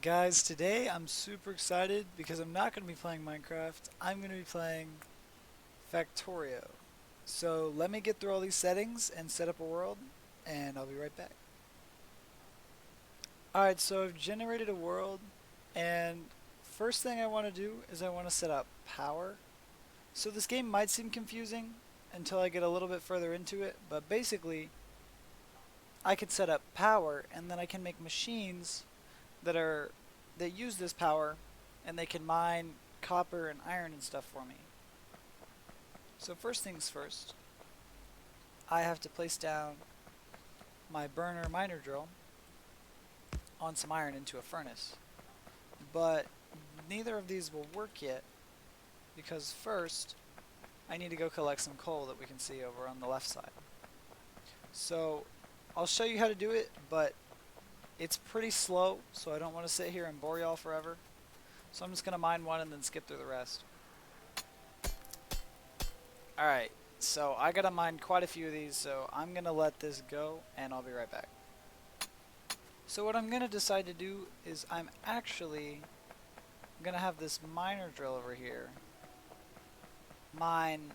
Guys, today I'm super excited because I'm not going to be playing Minecraft. I'm going to be playing Factorio. So let me get through all these settings and set up a world, and I'll be right back. Alright, so I've generated a world, and first thing I want to do is I want to set up power. So this game might seem confusing until I get a little bit further into it, but basically I can set up power, and then I can make machines that are that use this power, and they can mine copper and iron and stuff for me. So first things first, I have to place down my burner miner drill on some iron into a furnace. But neither of these will work yet because first I need to go collect some coal that we can see over on the left side. So I'll show you how to do it, but it's pretty slow, so I don't want to sit here and bore y'all forever. So I'm just going to mine one and then skip through the rest. Alright, so I gotta mine quite a few of these, so I'm gonna let this go and I'll be right back. So what I'm gonna decide to do is I'm actually gonna have this miner drill over here mine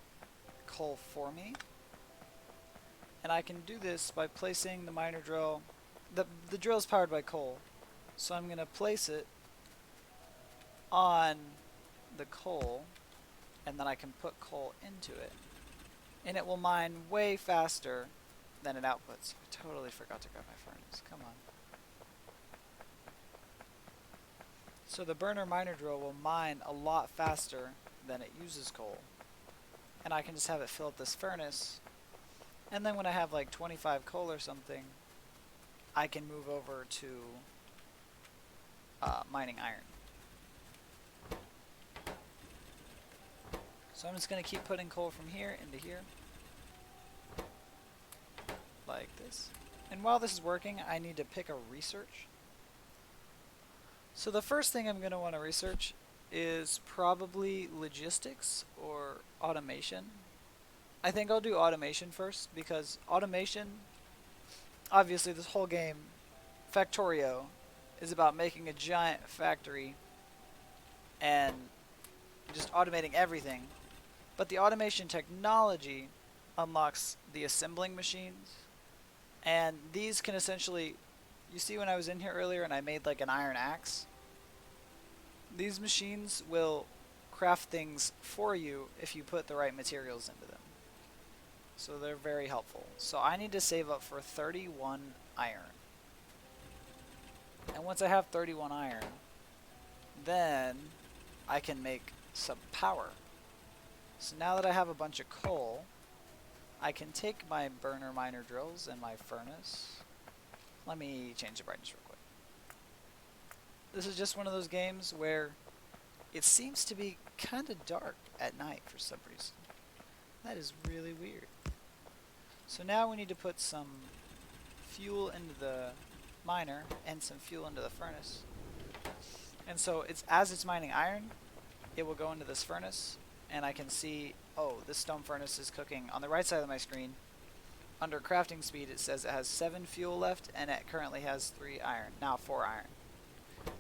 coal for me. And I can do this by placing the miner drill. The drill is powered by coal, so I'm gonna place it on the coal, and then I can put coal into it. And it will mine way faster than it outputs. I totally forgot to grab my furnace. Come on. So the burner miner drill will mine a lot faster than it uses coal. And I can just have it fill up this furnace. And then when I have like 25 coal or something, I can move over to mining iron. So I'm just going to keep putting coal from here into here. Like this. And while this is working, I need to pick a research. So the first thing I'm going to want to research is probably logistics or automation. I think I'll do automation first because automation, obviously this whole game, Factorio, is about making a giant factory and just automating everything. But the automation technology unlocks the assembling machines, and these can essentially, you see when I was in here earlier and I made like an iron axe, these machines will craft things for you if you put the right materials into them. So they're very helpful. So I need to save up for 31 iron. And once I have 31 iron, then I can make some power. So now that I have a bunch of coal, I can take my burner miner drills and my furnace. Let me change the brightness real quick. This is just one of those games where it seems to be kind of dark at night for some reason. That is really weird. So now we need to put some fuel into the miner and some fuel into the furnace. And so as it's mining iron, it will go into this furnace, and I can see, oh, this stone furnace is cooking on the right side of my screen. Under crafting speed, it says it has 7 fuel left, and it currently has 3 iron, now 4 iron.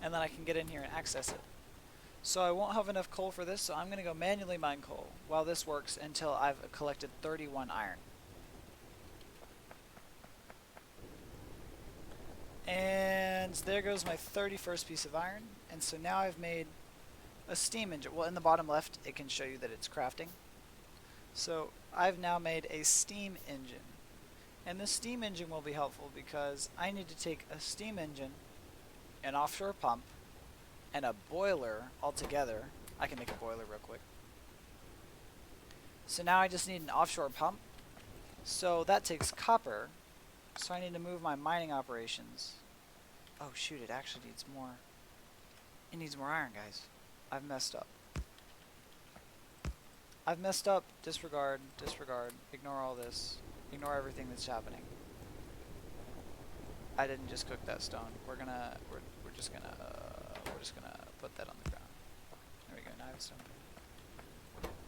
And then I can get in here and access it. So I won't have enough coal for this, so I'm going to go manually mine coal while this works until I've collected 31 iron. And there goes my 31st piece of iron. And so now I've made a steam engine. Well, in the bottom left, it can show you that it's crafting. So I've now made a steam engine. And this steam engine will be helpful because I need to take a steam engine, an offshore pump, and a boiler all together. I can make a boiler real quick. So now I just need an offshore pump. So that takes copper. So I need to move my mining operations. Oh shoot, it actually needs more. It needs more iron, guys. I've messed up. I've messed up. Disregard, disregard. Ignore all this. Ignore everything that's happening. I didn't just cook that stone. We're just gonna put that on the ground. There we go. Now I have stone.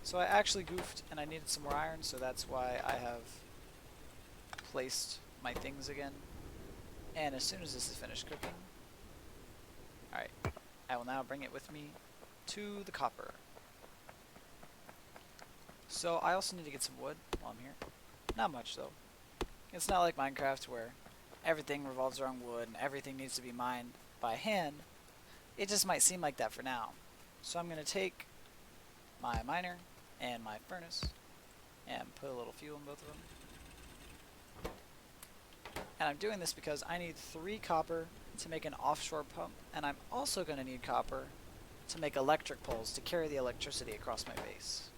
So I actually goofed and I needed some more iron, so that's why I have placed my things again. And as soon as this is finished cooking, Alright, I will now bring it with me to the copper. So I also need to get some wood while I'm here. Not much though. It's not like Minecraft where everything revolves around wood and everything needs to be mined by hand. It just might seem like that for now. So I'm going to take my miner and my furnace and put a little fuel in both of them. And I'm doing this because I need 3 copper to make an offshore pump, and I'm also going to need copper to make electric poles to carry the electricity across my base.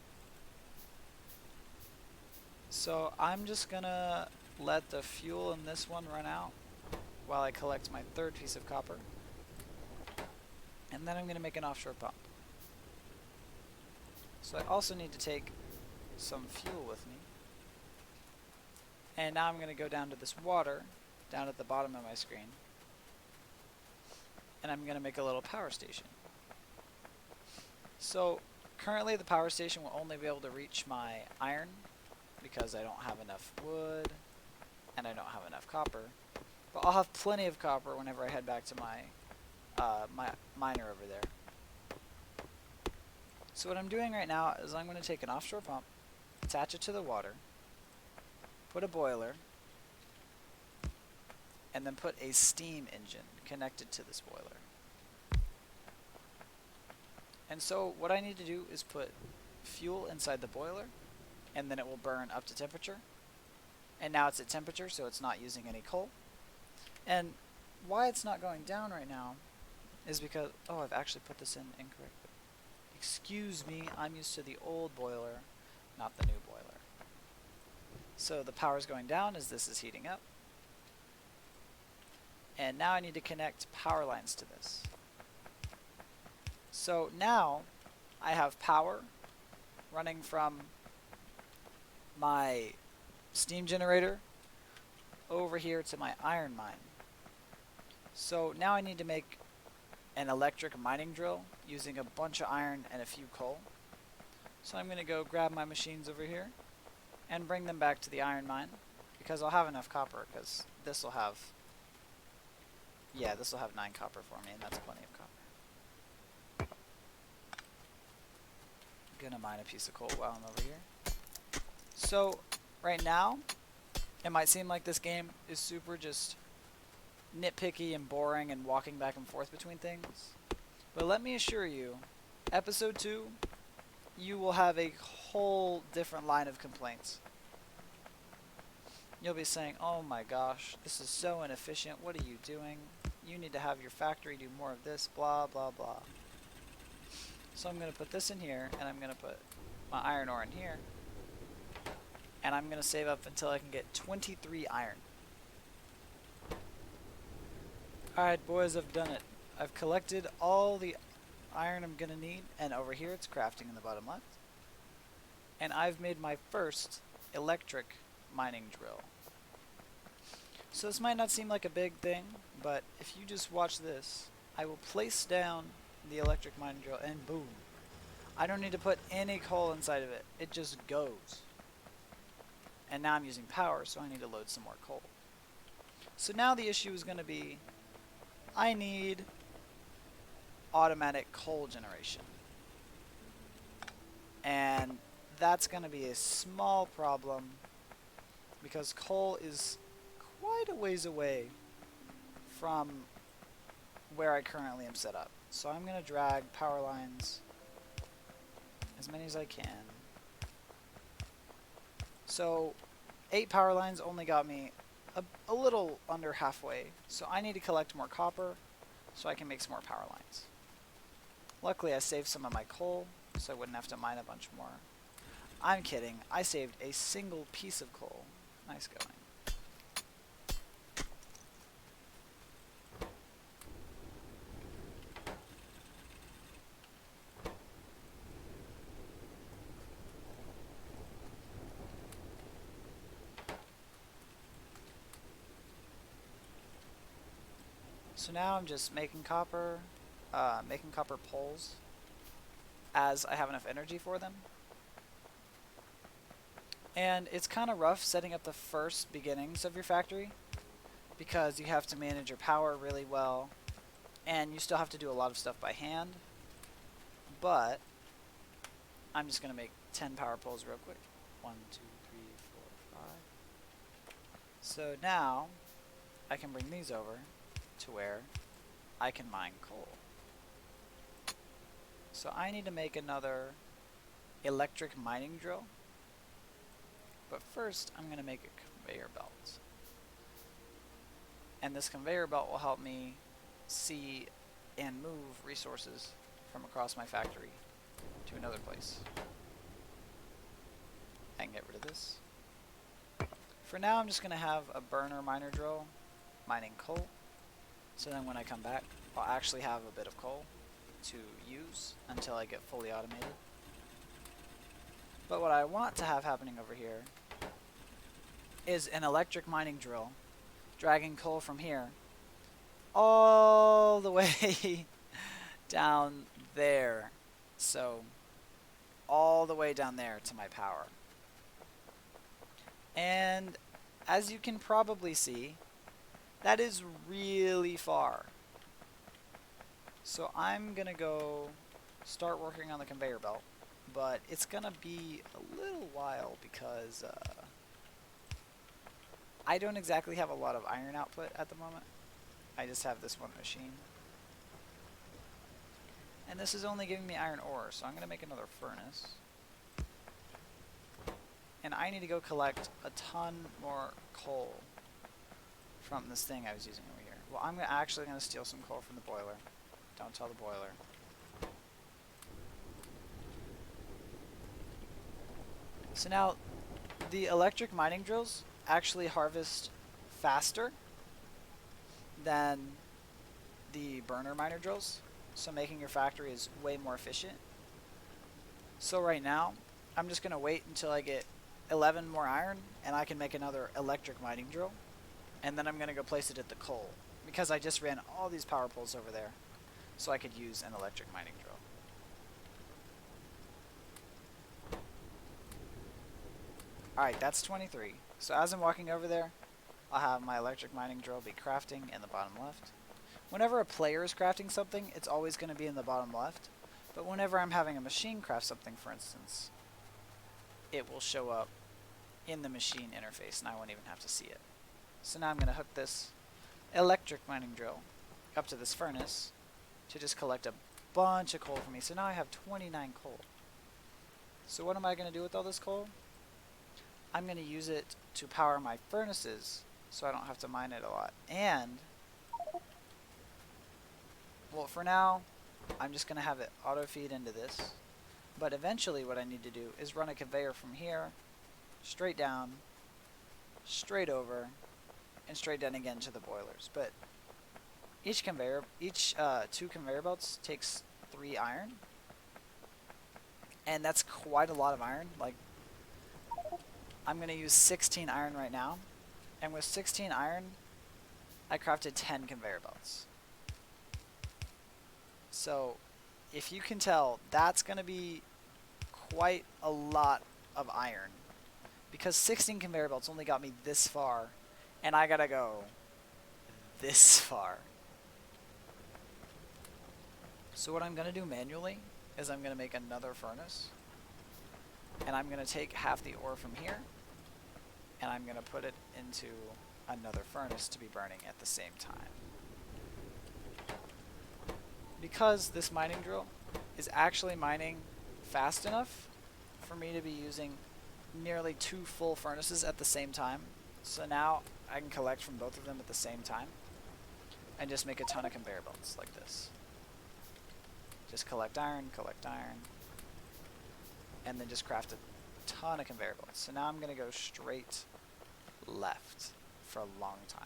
So I'm just going to let the fuel in this one run out while I collect my 3rd piece of copper. And then I'm going to make an offshore pump. So I also need to take some fuel with me. And now I'm going to go down to this water down at the bottom of my screen. And I'm going to make a little power station. So currently the power station will only be able to reach my iron because I don't have enough wood and I don't have enough copper. But I'll have plenty of copper whenever I head back to my my miner over there. So what I'm doing right now is I'm going to take an offshore pump, attach it to the water, put a boiler, and then put a steam engine connected to this boiler. And so what I need to do is put fuel inside the boiler, and then it will burn up to temperature. And now it's at temperature, so it's not using any coal. And why it's not going down right now is because, oh, I've actually put this in incorrect. Excuse me, I'm used to the old boiler, not the new boiler. So the power's going down as this is heating up. And now I need to connect power lines to this. So now I have power running from my steam generator over here to my iron mine. So now I need to make an electric mining drill using a bunch of iron and a few coal. So I'm going to go grab my machines over here and bring them back to the iron mine because I'll have enough copper because this will have, yeah, this will have 9 copper for me and that's plenty of copper. I'm going to mine a piece of coal while I'm over here. So right now it might seem like this game is super just nitpicky and boring and walking back and forth between things. But let me assure you, episode 2, you will have a whole different line of complaints. You'll be saying, oh my gosh, this is so inefficient, what are you doing? You need to have your factory do more of this, blah blah blah. So I'm going to put this in here, and I'm going to put my iron ore in here. And I'm going to save up until I can get 23 iron. Alright boys, I've done it. I've collected all the iron I'm going to need, and over here it's crafting in the bottom left. And I've made my first electric mining drill. So this might not seem like a big thing, but if you just watch this, I will place down the electric mining drill and boom. I don't need to put any coal inside of it. It just goes. And now I'm using power, so I need to load some more coal. So now the issue is going to be I need automatic coal generation. And that's going to be a small problem because coal is quite a ways away from where I currently am set up. So I'm going to drag power lines as many as I can. So 8 power lines only got me a little under halfway, so I need to collect more copper so I can make some more power lines. Luckily I saved some of my coal so I wouldn't have to mine a bunch more. I'm kidding, I saved a single piece of coal. Nice going. So now I'm just making copper poles as I have enough energy for them. And it's kind of rough setting up the first beginnings of your factory because you have to manage your power really well And you still have to do a lot of stuff by hand, but I'm just going to make 10 power poles real quick. 1, 2, 3, 4, 5. So now I can bring these over to where I can mine coal. So I need to make another electric mining drill. But first I'm going to make a conveyor belt. And this conveyor belt will help me see and move resources from across my factory to another place. I can get rid of this. For now I'm just going to have a burner miner drill mining coal. So then when I come back I'll actually have a bit of coal to use until I get fully automated. But what I want to have happening over here is an electric mining drill dragging coal from here all the way down there. So all the way down there to my power. And as you can probably see, that is really far. So I'm gonna go start working on the conveyor belt, but it's gonna be a little while because I don't exactly have a lot of iron output at the moment. I just have this one machine. And this is only giving me iron ore, so I'm gonna make another furnace. And I need to go collect a ton more coal from this thing I was using over here. Well, I'm actually gonna steal some coal from the boiler. Don't tell the boiler. So now, the electric mining drills actually harvest faster than the burner miner drills, so making your factory is way more efficient. So right now, I'm just gonna wait until I get 11 more iron and I can make another electric mining drill, and then I'm gonna go place it at the coal because I just ran all these power poles over there so I could use an electric mining drill. Alright, that's 23. So as I'm walking over there, I'll have my electric mining drill be crafting in the bottom left. Whenever a player is crafting something, it's always going to be in the bottom left. But whenever I'm having a machine craft something, for instance, it will show up in the machine interface and I won't even have to see it. So now I'm going to hook this electric mining drill up to this furnace to just collect a bunch of coal for me. So now I have 29 coal. So what am I going to do with all this coal? I'm going to use it to power my furnaces so I don't have to mine it a lot. And, well, for now, I'm just going to have it auto feed into this. But eventually what I need to do is run a conveyor from here, straight down, straight over, and straight down again to the boilers. But each two conveyor belts takes 3 iron. And that's quite a lot of iron. Like, I'm going to use 16 iron right now. And with 16 iron, I crafted 10 conveyor belts. So, if you can tell, that's going to be quite a lot of iron. Because 16 conveyor belts only got me this far, and I gotta go this far. So what I'm going to do manually is I'm going to make another furnace. And I'm going to take half the ore from here, and I'm going to put it into another furnace to be burning at the same time. Because this mining drill is actually mining fast enough for me to be using nearly 2 full furnaces at the same time. So now I can collect from both of them at the same time and just make a ton of conveyor belts like this. Just collect iron, and then just craft a ton of conveyor belts. So now I'm going to go straight left for a long time.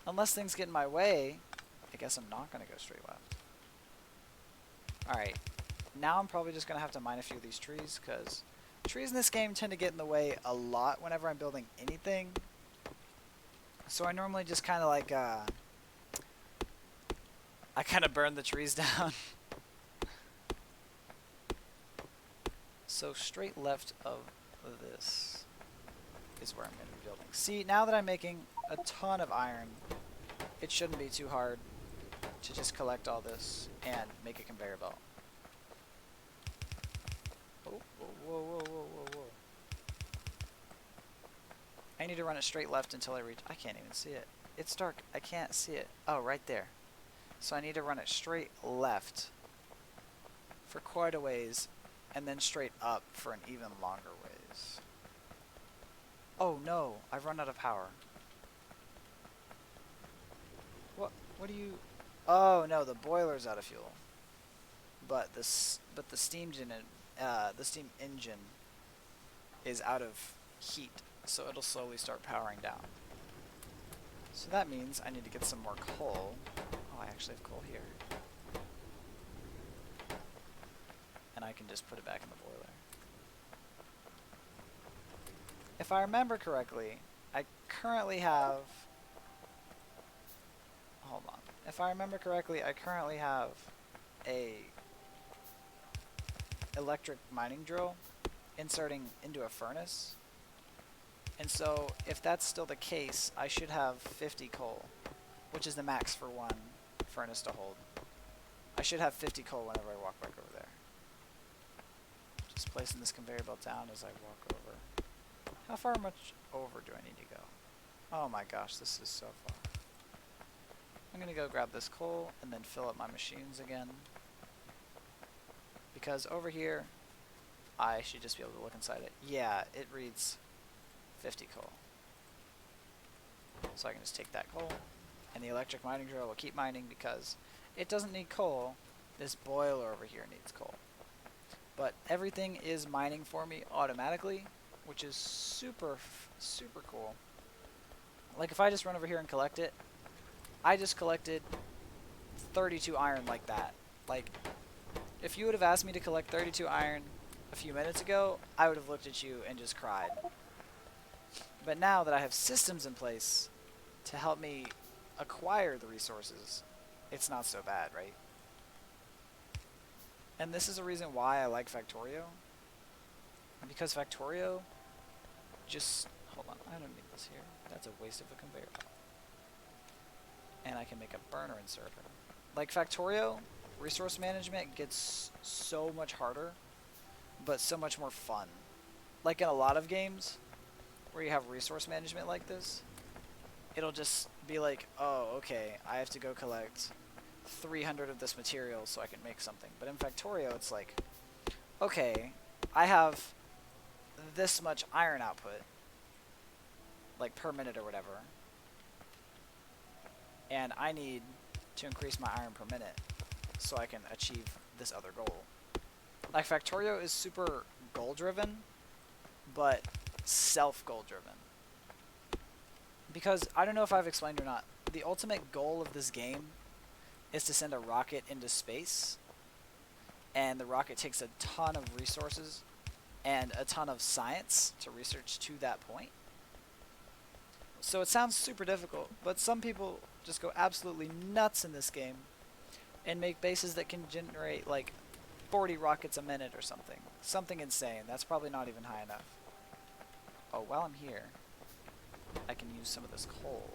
Unless things get in my way, I guess I'm not going to go straight left. Alright, now I'm probably just going to have to mine a few of these trees, because trees in this game tend to get in the way a lot whenever I'm building anything. So I normally just kind of like, I kind of burn the trees down. So straight left of this is where I'm going to be building. See, now that I'm making a ton of iron, it shouldn't be too hard to just collect all this and make a conveyor belt. Oh, whoa, whoa, whoa, whoa, whoa, whoa. I need to run it straight left until I reach... I can't even see it. It's dark. I can't see it. Oh, right there. So I need to run it straight left for quite a ways, and then straight up for an even longer ways. Oh no, I've run out of power. What do you... Oh no, the boiler's out of fuel. But the steam engine is out of heat, so it'll slowly start powering down. So that means I need to get some more coal. Oh, I actually have coal here. And I can just put it back in the boiler. If I remember correctly, I currently have... Hold on. If I remember correctly, I currently have a electric mining drill inserting into a furnace. And so, if that's still the case, I should have 50 coal, which is the max for one furnace to hold. I should have 50 coal whenever I walk back over there. Just placing this conveyor belt down as I walk over. How far much over do I need to go? Oh my gosh, this is so far. I'm gonna go grab this coal and then fill up my machines again. Because over here, I should just be able to look inside it. Yeah, it reads 50 coal. So I can just take that coal, and the electric mining drill will keep mining because it doesn't need coal. This boiler over here needs coal. But everything is mining for me automatically, which is super, super cool. Like if I just run over here and collect it, I just collected 32 iron like that. Like, if you would have asked me to collect 32 iron a few minutes ago, I would have looked at you and just cried. But now that I have systems in place to help me acquire the resources, it's not so bad, right? And this is a reason why I like Factorio. Because Factorio just... Hold on, I don't need this here. That's a waste of a conveyor belt. And I can make a burner inserter. Like Factorio, resource management gets so much harder, but so much more fun. Like in a lot of games where you have resource management like this, it'll just be like, oh, okay, I have to go collect 300 of this material so I can make something. But in Factorio, it's like, okay, I have this much iron output, like per minute or whatever, and I need to increase my iron per minute so I can achieve this other goal. Like Factorio is super goal driven, but self-goal driven. Because, I don't know if I've explained or not, the ultimate goal of this game is to send a rocket into space, and the rocket takes a ton of resources and a ton of science to research to that point. So it sounds super difficult, but some people just go absolutely nuts in this game and make bases that can generate like 40 rockets a minute or something. Something insane. That's probably not even high enough. Oh, while I'm here, I can use some of this coal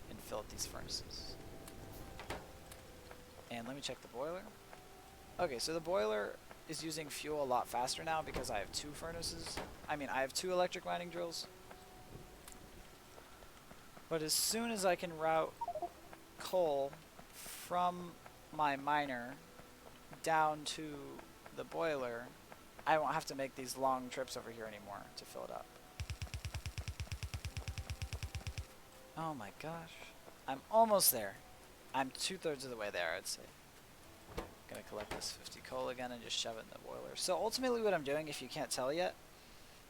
and fill up these furnaces. And let me check the boiler. Okay, so the boiler is using fuel a lot faster now because I have two furnaces. I mean, I have two electric mining drills. But as soon as I can route coal from my miner down to the boiler, I won't have to make these long trips over here anymore to fill it up. Oh my gosh. I'm almost there. I'm 2/3 of the way there, I'd say. Gonna collect this 50 coal again and just shove it in the boiler. So ultimately what I'm doing, if you can't tell yet,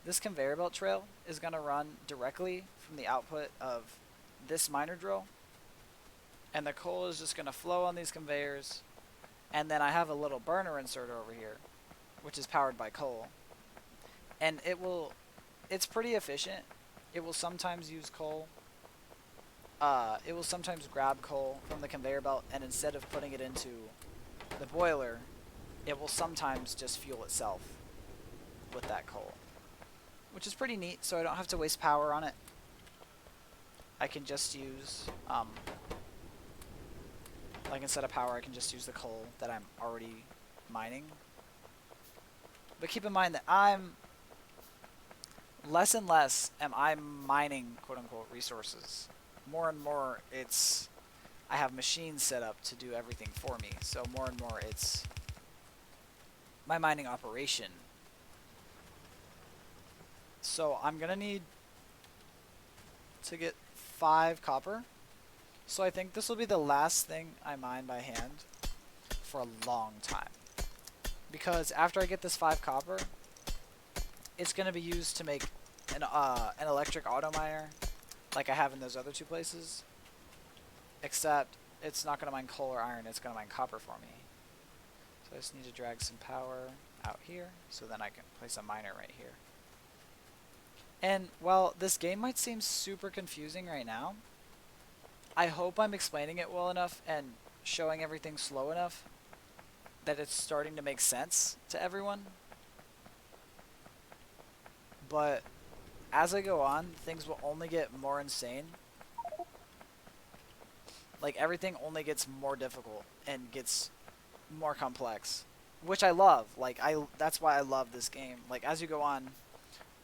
this conveyor belt trail is gonna run directly from the output of this miner drill, and the coal is just gonna flow on these conveyors, and then I have a little burner inserter over here, which is powered by coal, and it's pretty efficient. It will sometimes use coal. It will sometimes grab coal from the conveyor belt, and instead of putting it into the boiler, it will sometimes just fuel itself with that coal, which is pretty neat, so I don't have to waste power on it. I can just use Like instead of power, I can just use the coal that I'm already mining. But keep in mind that I'm less and less am I mining quote unquote resources. More and more it's I have machines set up to do everything for me. So more and more it's my mining operation. So I'm gonna need to get 5 copper. So I think this will be the last thing I mine by hand for a long time. Because after I get this 5 copper, it's going to be used to make an electric auto miner like I have in those other 2 places. Except it's not going to mine coal or iron, it's going to mine copper for me. So I just need to drag some power out here so then I can place a miner right here. And while this game might seem super confusing right now, I hope I'm explaining it well enough and showing everything slow enough that it's starting to make sense to everyone. But as I go on, things will only get more insane. Like everything only gets more difficult and gets more complex, which I love. Like that's why I love this game. Like as you go on,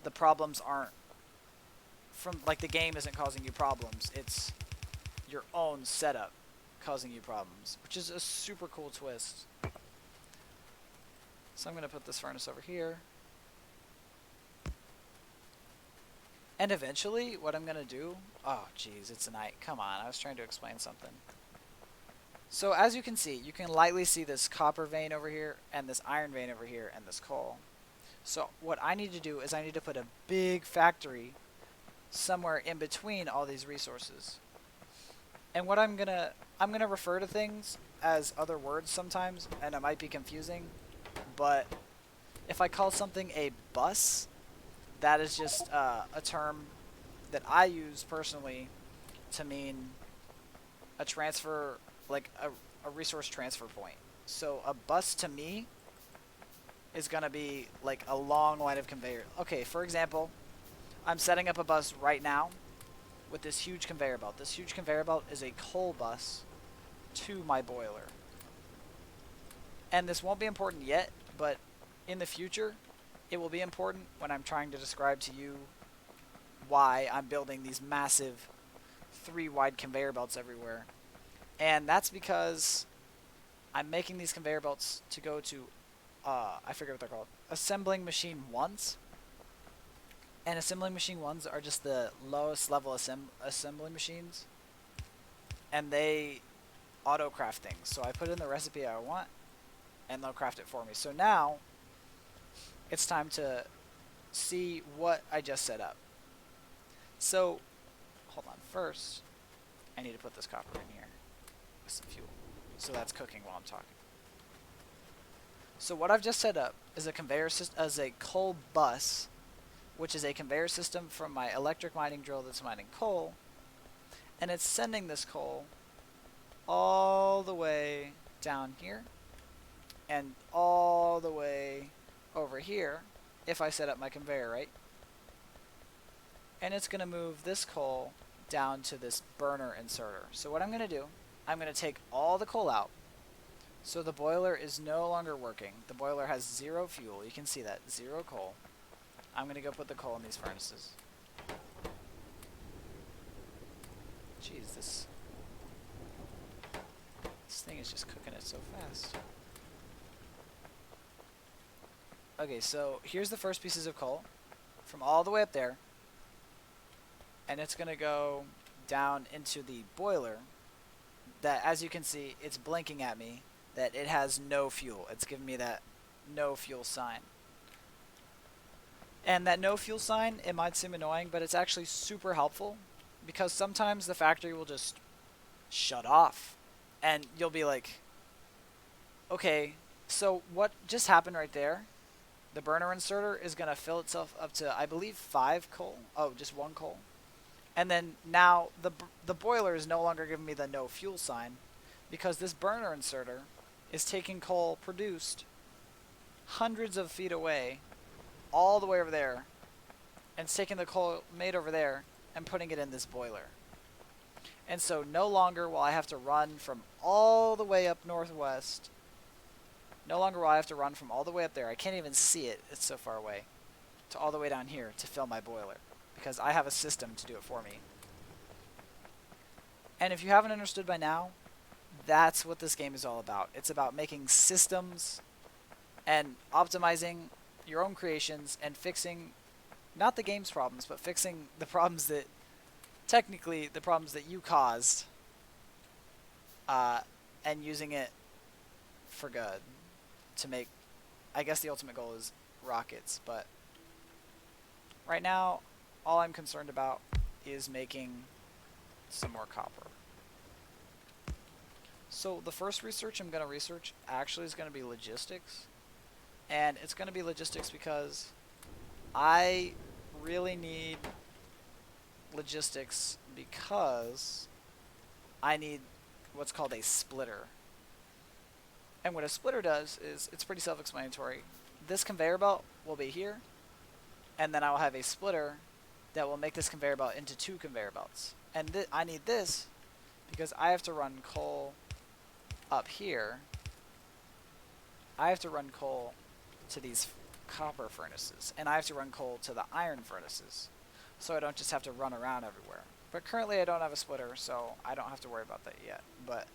the problems aren't from like the game isn't causing you problems. It's your own setup causing you problems, which is a super cool twist. So I'm going to put this furnace over here. And eventually, what I'm going to do... Oh, jeez, it's night. Come on, I was trying to explain something. So as you can see, you can lightly see this copper vein over here, and this iron vein over here, and this coal. So what I need to do is I need to put a big factory somewhere in between all these resources. And what I'm gonna refer to things as other words sometimes, and it might be confusing, but if I call something a bus, that is just a term that I use personally to mean a transfer, like a resource transfer point. So a bus to me is gonna be like a long line of conveyor. Okay, for example, I'm setting up a bus right now with this huge conveyor belt. This huge conveyor belt is a coal bus to my boiler. And this won't be important yet, but in the future, it will be important when I'm trying to describe to you why I'm building these massive 3 wide conveyor belts everywhere. And that's because I'm making these conveyor belts to go to, I forget what they're called, assembling machine 1s. And assembling machine 1s are just the lowest level assembly machines. And they auto-craft things. So I put in the recipe I want, and they'll craft it for me. So now, it's time to see what I just set up. So, hold on. First, I need to put this copper in here with some fuel. So that's cooking while I'm talking. So what I've just set up is a conveyor system, as a coal bus, which is a conveyor system from my electric mining drill that's mining coal, and it's sending this coal all the way down here and all the way over here if I set up my conveyor right. And it's going to move this coal down to this burner inserter. So what I'm going to do, I'm going to take all the coal out. So the boiler is no longer working. The boiler has 0 fuel. You can see that, 0 coal. I'm going to go put the coal in these furnaces. Jeez, this thing is just cooking it so fast. Okay, so here's the first pieces of coal from all the way up there. And it's going to go down into the boiler that, as you can see, it's blinking at me that it has no fuel. It's giving me that no fuel sign. And that no fuel sign, it might seem annoying, but it's actually super helpful because sometimes the factory will just shut off and you'll be like, okay, so what just happened right there? The burner inserter is going to fill itself up to, I believe, 5 coal. Oh, just 1 coal. And then now the boiler is no longer giving me the no fuel sign because this burner inserter is taking coal produced hundreds of feet away all the way over there, and it's taking the coal made over there and putting it in this boiler. And so no longer will I have to run from all the way up northwest. No longer will I have to run from all the way up there. I can't even see it. It's so far away. To all the way down here to fill my boiler. Because I have a system to do it for me. And if you haven't understood by now, that's what this game is all about. It's about making systems and optimizing your own creations and fixing, not the game's problems, but fixing the problems that, technically, the problems that you caused, and using it for good to make, I guess the ultimate goal is rockets, but right now, all I'm concerned about is making some more copper. So the first research I'm going to research actually is going to be logistics. And it's going to be logistics because I really need logistics because I need what's called a splitter. And what a splitter does is, it's pretty self-explanatory. This conveyor belt will be here, and then I will have a splitter that will make this conveyor belt into 2 conveyor belts. And I need this because I have to run coal up here. I have to run coal to these copper furnaces, and I have to run coal to the iron furnaces, so I don't just have to run around everywhere. But currently I don't have a splitter, so I don't have to worry about that yet. But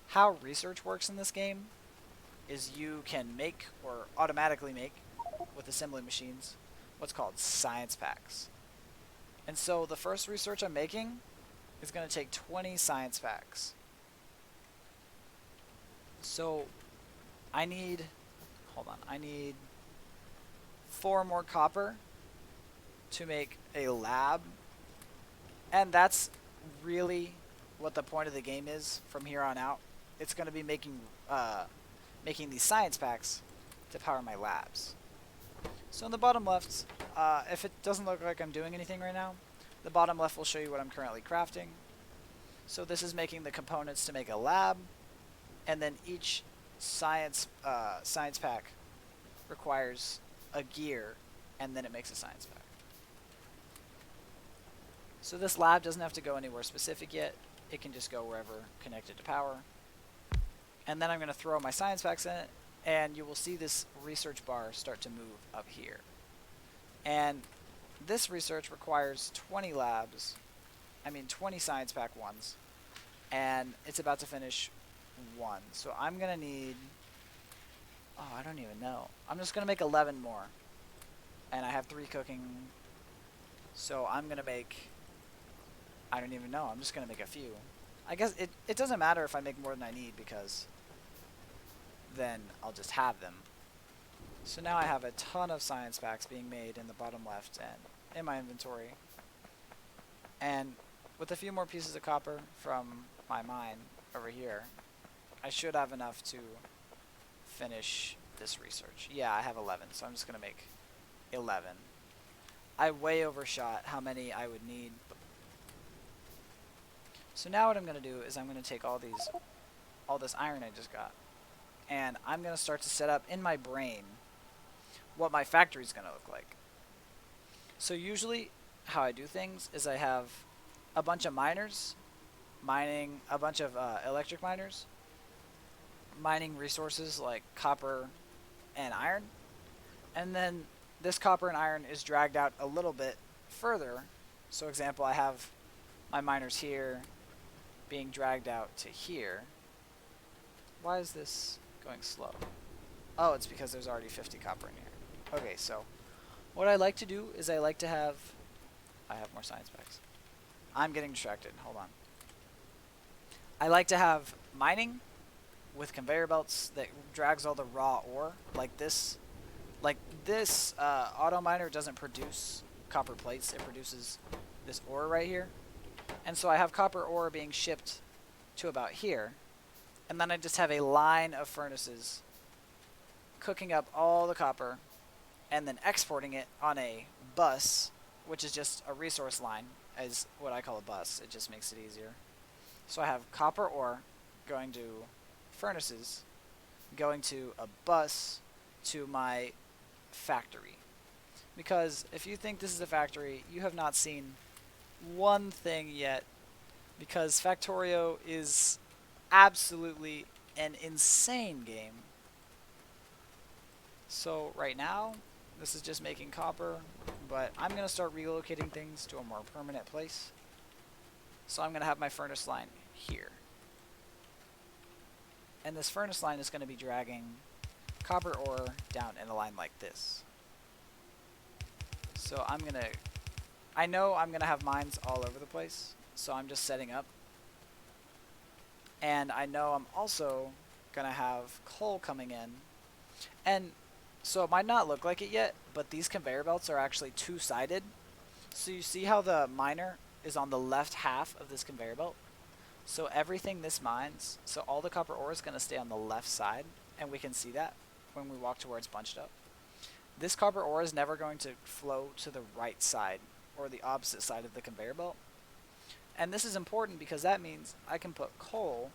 how research works in this game is you can make, or automatically make, with assembly machines, what's called science packs. And so the first research I'm making is going to take 20 science packs. So I need, I need 4 more copper to make a lab. And that's really what the point of the game is from here on out. It's going to be making these science packs to power my labs. So in the bottom left, if it doesn't look like I'm doing anything right now, the bottom left will show you what I'm currently crafting. So this is making the components to make a lab, and then each science pack requires a gear, and then it makes a science pack. So this lab doesn't have to go anywhere specific yet. It can just go wherever connected to power. And then I'm going to throw my science packs in it, and you will see this research bar start to move up here. And this research requires 20 science pack ones, and it's about to finish 1. So I'm going to need, I don't even know. I'm just going to make 11 more. And I have 3 cooking, so I'm going to make, I don't even know. I'm just going to make a few. I guess it doesn't matter if I make more than I need, because then I'll just have them. So now I have a ton of science packs being made in the bottom left and in my inventory. And with a few more pieces of copper from my mine over here, I should have enough to finish this research. Yeah, I have 11, so I'm just going to make 11. I way overshot how many I would need. So now what I'm going to do is I'm going to take all this iron I just got, and I'm going to start to set up in my brain what my factory is going to look like. So usually how I do things is I have a bunch of miners mining, a bunch of electric miners mining resources like copper and iron, and then this copper and iron is dragged out a little bit further. So example, I have my miners here being dragged out to here. Why is this going slow? Oh, it's because there's already 50 copper in here. Okay, so what I like to do is I like to have, I have more science packs. I'm getting distracted, hold on. I like to have mining with conveyor belts that drags all the raw ore, like this. Like this auto miner doesn't produce copper plates, it produces this ore right here. And so I have copper ore being shipped to about here, and then I just have a line of furnaces cooking up all the copper and then exporting it on a bus, which is just a resource line, as what I call a bus. It just makes it easier. So I have copper ore going to furnaces, going to a bus to my factory. Because if you think this is a factory, you have not seen one thing yet because Factorio is absolutely an insane game. So right now, this is just making copper, but I'm going to start relocating things to a more permanent place. So I'm going to have my furnace line here. And this furnace line is going to be dragging copper ore down in a line like this. So I know I'm going to have mines all over the place, so I'm just setting up. And I know I'm also going to have coal coming in. And so it might not look like it yet, but these conveyor belts are actually two-sided. So you see how the miner is on the left half of this conveyor belt? So everything this mines, so all the copper ore is going to stay on the left side, and we can see that when we walk to where it's bunched up. This copper ore is never going to flow to the right side, or the opposite side of the conveyor belt. And this is important because that means I can put coal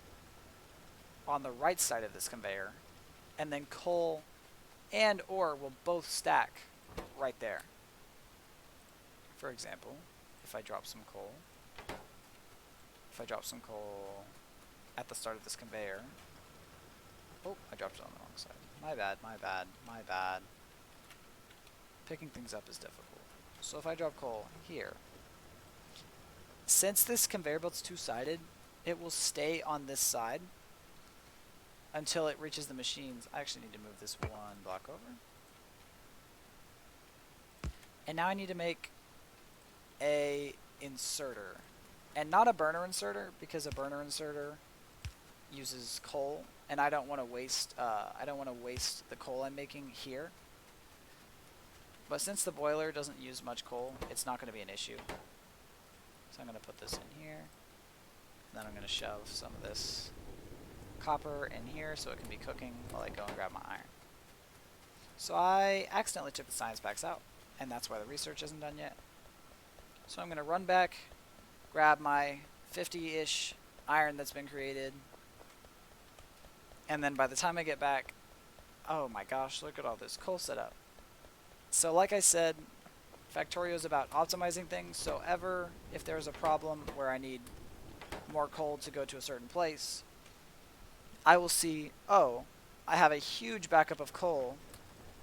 on the right side of this conveyor, and then coal and ore will both stack right there. For example, if I drop some coal, at the start of this conveyor, oh, I dropped it on the wrong side. My bad, my bad, my bad. Picking things up is difficult. So if I drop coal here, since this conveyor belt's two-sided, it will stay on this side until it reaches the machines. I actually need to move this one block over. And now I need to make a inserter. And not a burner inserter, because a burner inserter uses coal, and I don't want to waste the coal I'm making here. But since the boiler doesn't use much coal, it's not going to be an issue. So I'm going to put this in here. And then I'm going to shove some of this copper in here so it can be cooking while I go and grab my iron. So I accidentally took the science packs out, and that's why the research isn't done yet. So I'm going to run back, grab my 50-ish iron that's been created, and then by the time I get back, oh my gosh, look at all this coal set up. So like I said, Factorio is about optimizing things, so if there's a problem where I need more coal to go to a certain place, I will see, oh, I have a huge backup of coal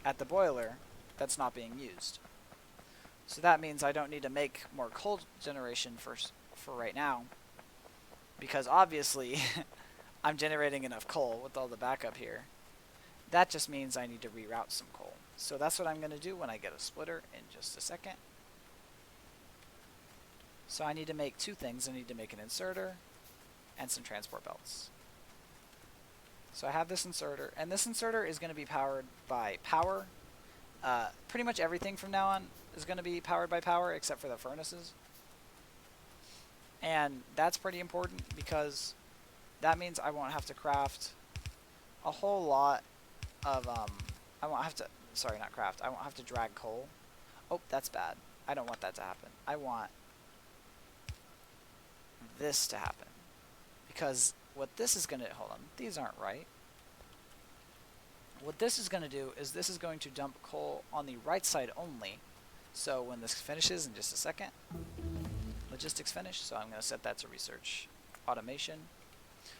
at the boiler that's not being used. So that means I don't need to make more coal generation for right now, because obviously I'm generating enough coal with all the backup here. That just means I need to reroute some coal. So that's what I'm going to do when I get a splitter in just a second. So I need to make two things. I need to make an inserter and some transport belts. So I have this inserter, and this inserter is going to be powered by power. Pretty much everything from now on is going to be powered by power except for the furnaces. And that's pretty important because that means I won't have to craft a whole lot of, I won't have to, sorry, not craft, I won't have to drag coal. Oh, that's bad. I don't want that to happen. I want this to happen. Because what this is going to, hold on, these aren't right. What this is going to do is this is going to dump coal on the right side only. So when this finishes in just a second, logistics finish, so I'm going to set that to research automation.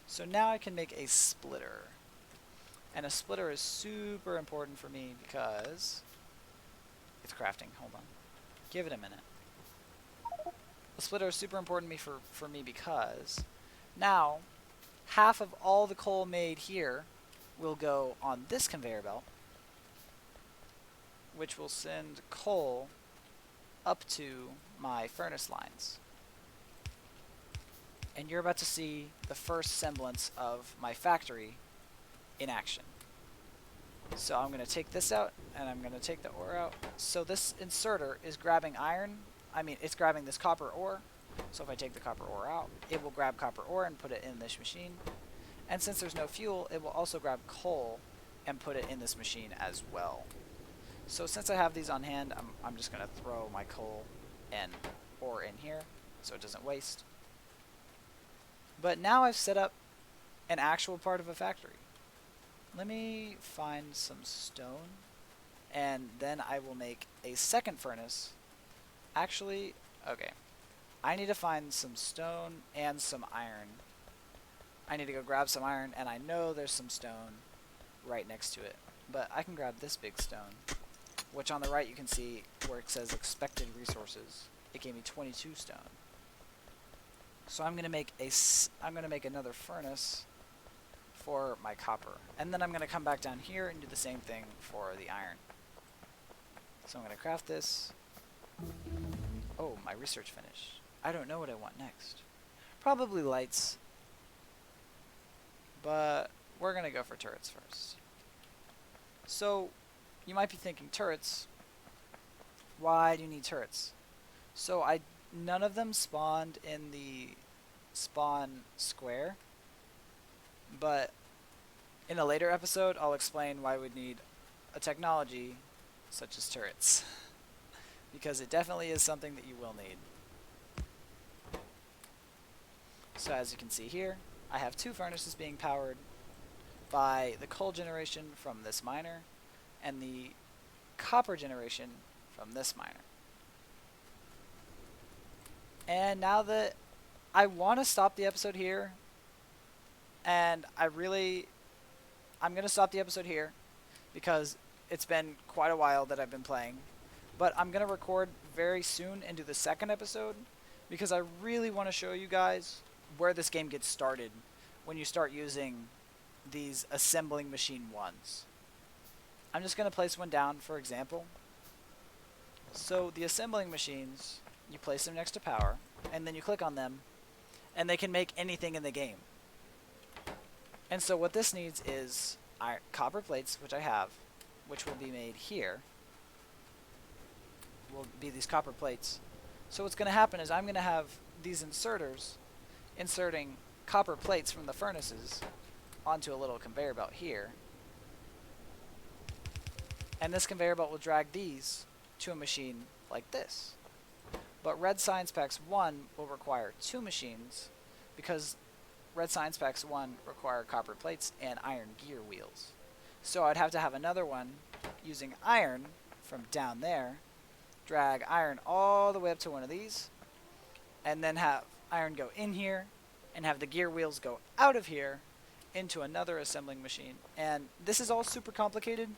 So now I can make a splitter. And a splitter is super important for me because it's crafting. Hold on. Give it a minute. A splitter is super important for me because now half of all the coal made here will go on this conveyor belt, which will send coal up to my furnace lines. And you're about to see the first semblance of my factory in action. So I'm going to take this out, and I'm going to take the ore out. So this inserter is grabbing iron. I mean, it's grabbing this copper ore. So if I take the copper ore out, it will grab copper ore and put it in this machine. And since there's no fuel, it will also grab coal and put it in this machine as well. So since I have these on hand, I'm just going to throw my coal and ore in here so it doesn't waste. But now I've set up an actual part of a factory. Let me find some stone, and then I will make a second furnace. Actually, okay, I need to find some stone and some iron. I need to go grab some iron, and I know there's some stone right next to it. But I can grab this big stone, which on the right you can see where it says expected resources. It gave me 22 stone. So I'm gonna make another furnace for my copper, and then I'm gonna come back down here and do the same thing for the iron. So I'm gonna craft this. Oh, my research finished. I don't know what I want next. Probably lights, but we're gonna go for turrets first. So you might be thinking, turrets? Why do you need turrets? So none of them spawned in the spawn square, but in a later episode I'll explain why we'd need a technology such as turrets, because it definitely is something that you will need. So as you can see here, I have two furnaces being powered by the coal generation from this miner and the copper generation from this miner. And now that I want to stop the episode here, and I'm going to stop the episode here because it's been quite a while that I've been playing. But I'm going to record very soon and do the second episode because I really want to show you guys where this game gets started when you start using these assembling machine ones. I'm just going to place one down for example. So the assembling machines, you place them next to power, and then you click on them, and they can make anything in the game. And so what this needs is copper plates, which I have, which will be made here. Will be these copper plates. So what's going to happen is I'm going to have these inserters inserting copper plates from the furnaces onto a little conveyor belt here. And this conveyor belt will drag these to a machine like this. But Red Science Packs 1 will require two machines because Red Science Packs 1 require copper plates and iron gear wheels. So I'd have to have another one using iron from down there, drag iron all the way up to one of these, and then have iron go in here and have the gear wheels go out of here into another assembling machine. And this is all super complicated,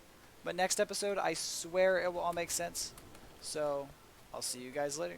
but next episode I swear it will all make sense. So I'll see you guys later.